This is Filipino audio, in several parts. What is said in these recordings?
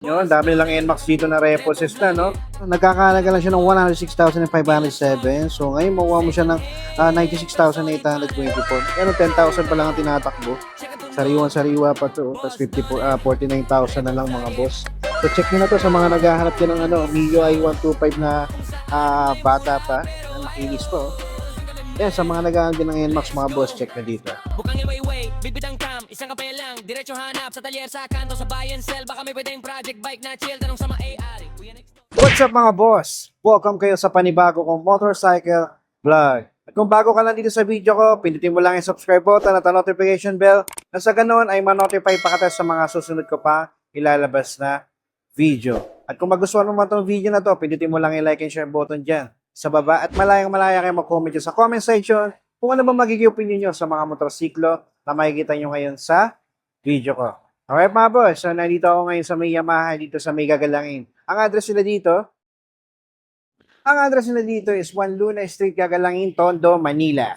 Yun, dami nilang NMAX dito na reposes na, no? Nagkakalaga lang siya ng 106,507. So, ngayon, makuha mo siya ng 96,824. Pero 10,000 pa lang ang tinatakbo. Sariwan-sariwa pa to. Tapos 49,000 na lang mga boss. So, check nyo na to sa mga naghahanap din ng MIUI 125 na bata pa. Makinis po. Yan, sa mga naghahanap din ng NMAX mga boss, check na dito. Bukang iway, bibitang cam, isang kapaya lang, diretso hanap sa talyer sa kanto sa buy and sell, baka may pwedeng project bike na chill, tanong sa mga-ari. What's up mga boss? Welcome kayo sa panibago kong motorcycle vlog. At kung bago ka lang dito sa video ko, pindutin mo lang yung subscribe button at ang notification bell na sa ganoon ay ma-notify pa kita sa mga susunod ko pa ilalabas na video. At kung magustuhan mo man itong video na to, pindutin mo lang yung like and share button dyan sa baba at malayang-malaya kayo mag-comment sa comment section kung ano ba magiging opinion nyo sa mga motorsiklo na makikita nyo ngayon sa video ko. Okay mga boss, so nandito ako ngayon sa may Yamaha dito sa may Gagalangin. Ang address nila dito is 1 Luna Street, Gagalangin, Tondo, Manila.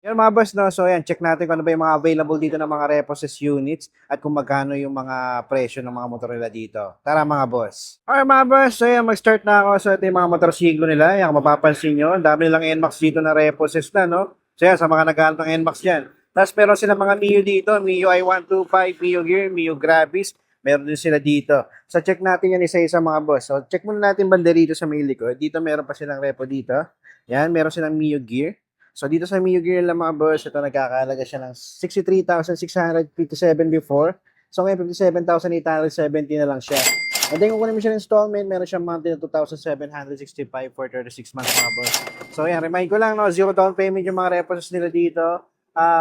Yan mga boss, no? So yan, check natin kung ano ba yung mga available dito ng mga repossess units at kung magkano yung mga presyo ng mga motor nila dito. Tara mga boss. Okay mga boss, so yan, mag-start na ako sa ito yung mga motorsiklo nila. Yan, mapapansin nyo, dami nilang NMAX dito na repossess na, no? So yan, sa mga naghahanap ng NMAX yan. Tapos meron sila mga Mio dito, Mio i125, Mio Gear, Mio Gravis. Meron din sila dito. So check natin yan isa-isa mga boss. So check muna natin banda dito sa may likod. Dito meron pa silang repo dito. Yan, meron silang Mio Gear. So dito sa Mio Gear lang mga boss, ito nagkakalaga siya ng 63,657 before. So ngayon 57,870 na lang siya. And then kung kunin mo siya ng installment, meron siyang monthly na 2,765 for 36 months mga boss. So yan, remind ko lang, no, zero down payment yung mga repos nila dito.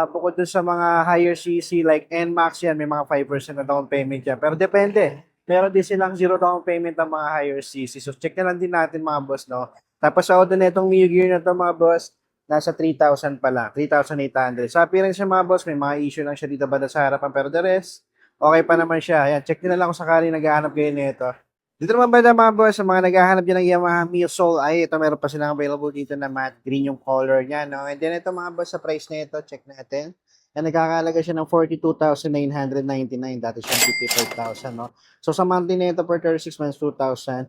Bukod dun sa mga higher CC like NMAX yan, may mga 5% na down payment yan. Pero depende. Meron din silang zero down payment ng mga higher CC. So check na lang din natin mga boss, no. Tapos sa order na itong Mio Gear na to mga boss, nasa 3,000 pa lang, 3,800. Sa appearance siya mga boss, may mga issue lang siya dito banda sa harapan, pero the rest, okay pa naman siya. Ayan, check nyo na lang kung sakali naghahanap kayo nito. Dito naman ba mga boss, sa mga naghahanap dyan ng Yamaha Mio Soul, ay ito meron pa silang available dito na matte green yung color niya, no? And then ito mga boss, sa price na ito, check natin. Yan, nagkakalaga siya ng 42,999, dati siyang 55,000, no? So sa monthly na ito, for 36 months, 2,055.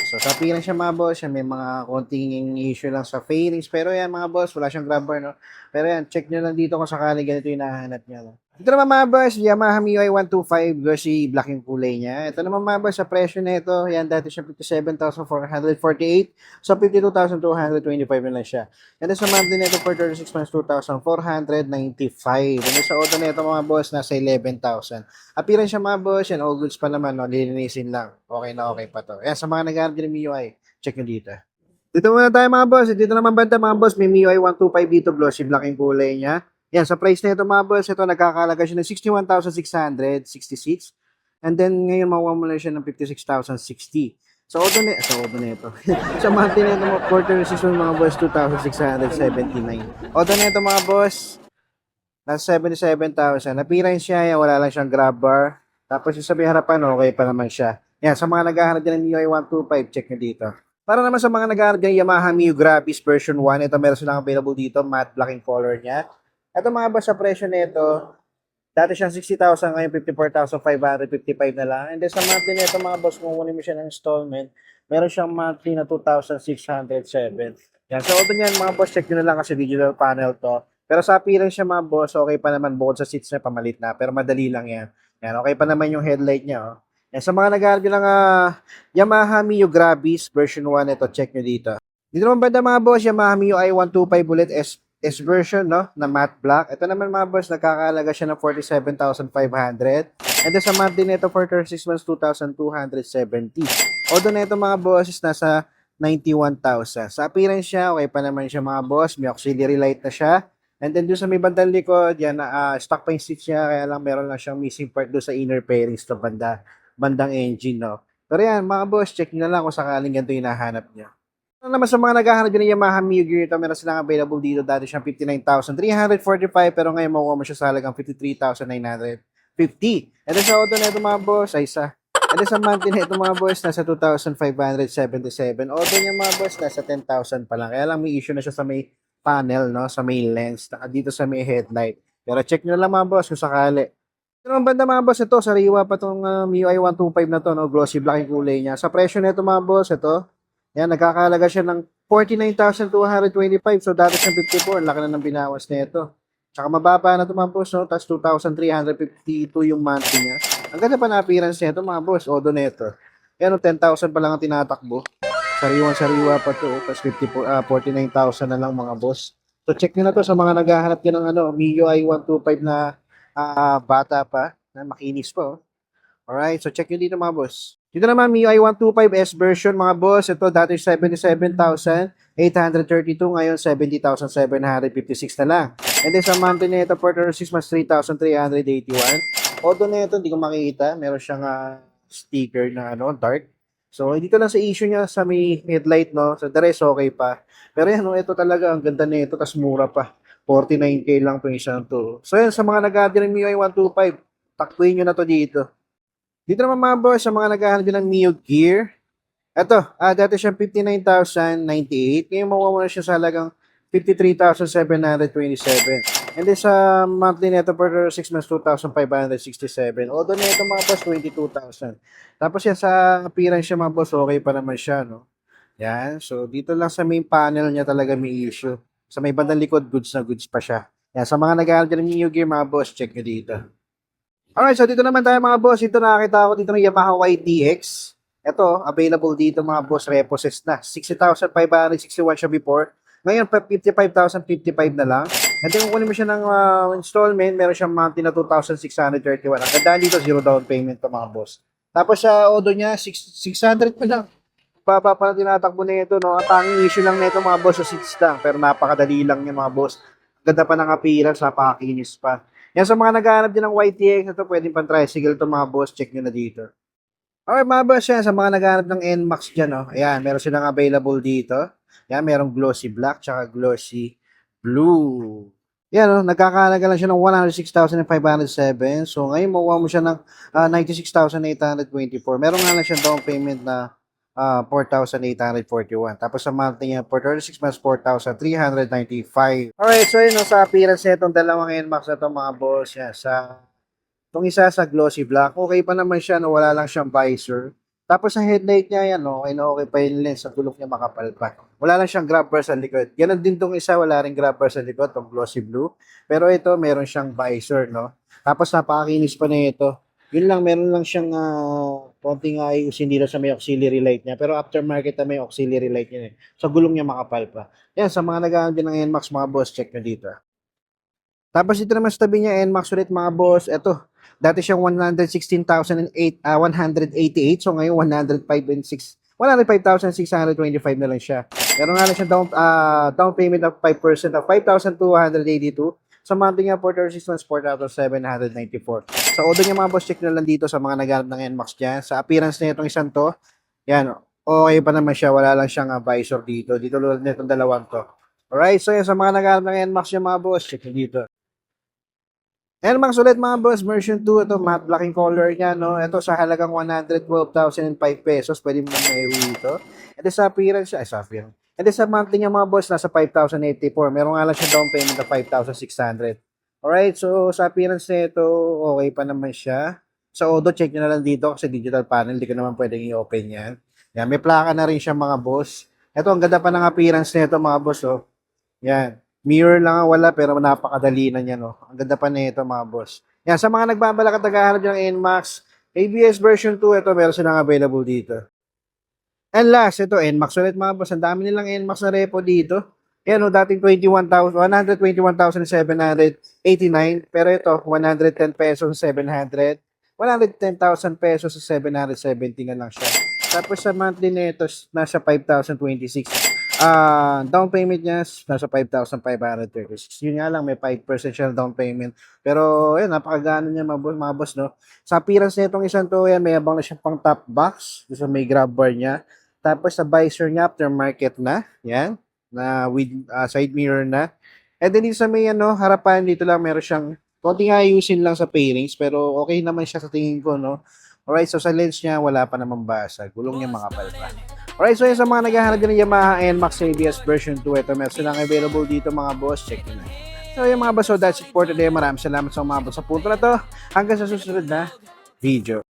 So sa appearance siya mga boss, yan, may mga konting issue lang sa fairings, pero yan mga boss, wala siyang grab bar, no? Pero yan, check nyo lang dito kung sakali ganito yung nahanap niya, no? Ito naman mga boss, Yamaha MIUI 125 glossy black yung kulay niya. Ito naman mga boss, sa presyo na ito, yan dati siya 57,448. So 52,225 na lang siya. And then sa monthly na ito for 36 months, 2,495. And then sa auto na ito mga boss, nasa 11,000. Appearance siya mga boss, yan all goods pa naman, no? Lilinisin lang. Okay na okay pa to. Yan, sa mga nag-aaral din ng MIUI, check nyo dito. Dito muna tayo mga boss. Dito naman banda mga boss, may MIUI 125 dito, glossy black yung kulay niya. Yan, sa price na ito mga boss, ito nagkakalaga siya ng 61,666. And then, ngayon makuha mo lang siya ng 56,060. Sa auto na ito. Sa monthly na ito, quarter season mga boss, 2,679. Auto na ito mga boss, nasa 77,000. Appearance siya, yan, wala lang siyang grab bar. Tapos yung sa may harapan, okay pa naman siya. Yan, sa mga naghahanap dyan ng MIUI 125, check nyo dito. Para naman sa mga naghahanap dyan ng Yamaha Mio Gravis version 1, ito meron silang available dito, matte black yung color niya. Ito mga boss, sa presyo nito, dati siyang 60,000, ngayon 54,555 na lang. And then sa monthly nito mga boss, kung kunin mo siya ng installment, meron siyang monthly na 2,607. Yan, so auto niyan mga boss, check nyo na lang kasi digital panel to. Pero sa appearance siya mga boss, okay pa naman, bukod sa seats niya, pamalit na, pero madali lang yan. Yan, okay pa naman yung headlight niya, oh. Yan, sa mga nag-aaral ng Yamaha Mio Gravis version 1, ito, check nyo dito. Dito naman banda mga boss, Yamaha Mio i125 Bullet S version, no, na matte black. Ito naman mga boss, nagkakalaga siya ng 47,500. And then sa monthly nito for 36 months, 2,270. Although na ito mga boss is nasa 91,000. Sa appearance siya, okay pa naman siya mga boss. May auxiliary light na siya. And then doon sa may bandang likod, yan, stock pa yung seats niya, kaya lang meron lang siyang missing part doon sa inner fairings to bandang engine, no. Pero yan, mga boss, check nyo na lang kung sakaling ganito yung nahanap niya. Ano naman sa mga naghahanap din ng Yamaha Mio Gear, ito meron silang available dito. Dati siyang 59,345 pero ngayon makuha mo siya sa halagang 53,950. And then sa auto na ito mga boss, ay isa. And then sa monthly na ito mga boss, nasa 2,577. Auto niya mga boss, nasa 10,000 pa lang. Kaya lang may issue na siya sa may panel, no, sa may lens, dito sa may headlight. Pero check nyo lang mga boss kung sakali. Ito naman banda mga boss, ito, sariwa pa itong MIUI 125 na to, no? Glossy black yung kulay niya. Sa presyo nito mga boss, ito, yan, nagkakahalaga siya ng 49,225. So, dati siyang 54, ang laki na ng binawas nito. Tsaka mababa na ito mga boss, no? Tapos 2,352 yung monthly niya. Ang ganda pa na appearance nito mga boss, odo nito. Yan, 10,000 pa lang ang tinatakbo. Sariwa pa to, tapos 49,000 na lang mga boss. So, check nyo na to sa mga naghahanap din ng MIUI 125 na bata pa, na makinis pa. Oh. Alright, so check nyo dito mga boss. Dito naman, MIUI 125S version mga boss. Ito dati 77,832, ngayon 70,756 na lang. And then sa monthly na ito, for 6 months, 3,381. Although na ito, hindi ko makikita. Meron siyang sticker na dark. So, dito lang sa issue niya sa may headlight, no? So, the rest, okay pa. Pero yan, ito talaga, ang ganda nito, tas mura pa. 49K lang itong isang to. So, yan, sa mga nag-add ng MIUI 125, taktuin nyo na to dito. Dito naman mga boss, sa mga nag-add ng MIUI Gear, ito, dati siyang 59,098. Ngayon, mawawa na siya sa halagang 53,727. And then sa monthly neto for 6 months, 2,567. Although neto mga boss, 22,000. Tapos yan sa appearance siya mga boss, okay pa naman siya, no? Yan. So, dito lang sa main panel niya talaga may issue. Sa may bandang likod, goods na goods pa siya. Yan. Sa mga nag-aaral ng MIUI Gear, mga boss, check nyo dito. Alright, so dito naman tayo mga boss. Ito nakakita ko dito ng Yamaha YTX. Ito, available dito mga boss, repossessed na. 60,561 siya before. Ngayon, 55,055 na lang. And then, kung kunin mo siya ng installment, meron siyang monthly na 2,631. Ang ganda dito, zero down payment to mga boss. Tapos sa odo niya, 600 pa lang. Baba pa na tinatakbo na ito, no? Ang tanging issue lang nito mga boss, sa seats lang. Pero napakadali lang niya mga boss. Ang ganda pa ng appearance, napakakinis pa. Yan sa mga naghahanap din ng YTX, ito pwedeng pang tricycle to mga boss, check nyo na dito. Okay mga boss, yan, sa mga naghahanap ng NMAX dyan, no? Ayan, meron silang available dito. Yan, merong glossy black, tsaka glossy blue. Yan, no? Nagkakahalaga lang siya ng 106,507. So, ngayon, makuha mo siya ng 96,824. Meron nga lang siya down payment na 4,841. Tapos sa monthly niya, for 36 months, 4,395. Alright, so yun, no, sa appearance na itong dalawang NMAX na ito, mga boss, yan, itong isa sa glossy black, okay pa naman siya, no, wala lang siyang visor. Tapos sa headlight niya, yan, okay na okay pa yung lens, sa gulong niya makapal pa. Wala lang siyang grabber sa likod. Ganon din tong isa, wala rin grabber sa likod, itong glossy blue. Pero ito, meron siyang visor, no? Tapos napakakinis pa na ito. Yun lang, meron lang siyang konting ayusin dito sa may auxiliary light niya. Pero aftermarket na may auxiliary light niya. Sa gulong niya makapal pa. Yan, sa mga nag-aaral din ng NMAX, mga boss, check nyo dito. Tapos dito naman sa tabi niya, NMAX ulit, mga boss. Ito, dati siyang 188. So ngayon 105,625 na lang siya. Meron nga lang siya down payment of 5% of 5,282. Sa monthly nga for 36 months, 4,794. Sa order niya mga boss, check na lang dito sa mga naghanap ng NMAX dyan. Sa appearance na itong isang to, yan, okay pa naman siya. Wala lang siyang visor dito. Dito lang itong dalawang to. Alright, so yan, sa mga naghanap ng NMAX dyan mga boss, check na dito. NMAX ulit mga boss, version 2, ito matte black in color niya, no? Ito sa halagang 112,005 pesos, pwede mo na may ito. Ito sa appearance, ito sa monthly niya mga boss, nasa 5,084. Meron nga lang siya down payment na 5,600. Alright, so sa appearance na ito, okay pa naman siya. Sa odo, check nyo na lang dito kasi digital panel, di ko naman pwedeng i-open yan. Yan, may plaka na rin siya mga boss. Ito, ang ganda pa ng appearance na ito mga boss, oh. Yan. Mirror lang ang wala pero napakadali na niya, no? Ang ganda pa nito mga boss. Yan, sa mga nagbabalak at naghahanap ng NMAX, ABS version 2, ito meron silang available dito. And last, ito NMAX ulit mga boss. Ang dami nilang NMAX na repo dito. Yan, no, dating 121,789. Pero ito, 110 pesos sa 700. 110,000 pesos sa 770 na lang siya. Tapos sa monthly nito, nasa 5,026. Down payment niya, nasa 5,536. Yun nga lang, may 5% siya down payment. Pero, yun, napakagano niya mga boss, no? Sa appearance na itong isang to, yan, may abang na siya pang top box. So, may grab bar niya. Tapos, sa visor niya, aftermarket na. Yan, na with side mirror na. And then, sa may, harapan dito lang, meron siyang konting ayusin lang sa pairings. Pero, okay naman siya sa tingin ko, no? Alright, so sa lens niya, wala pa namang basag. Gulong niya makapal pa. Alright, so yun sa mga naghahanap din ng Yamaha NMAX ABS version 2, ito meron silang available dito mga boss, check nyo na. Sa So yung mga boss, so that's it for today. Maraming salamat sa umabot sa punto na to. Hanggang sa susunod na video.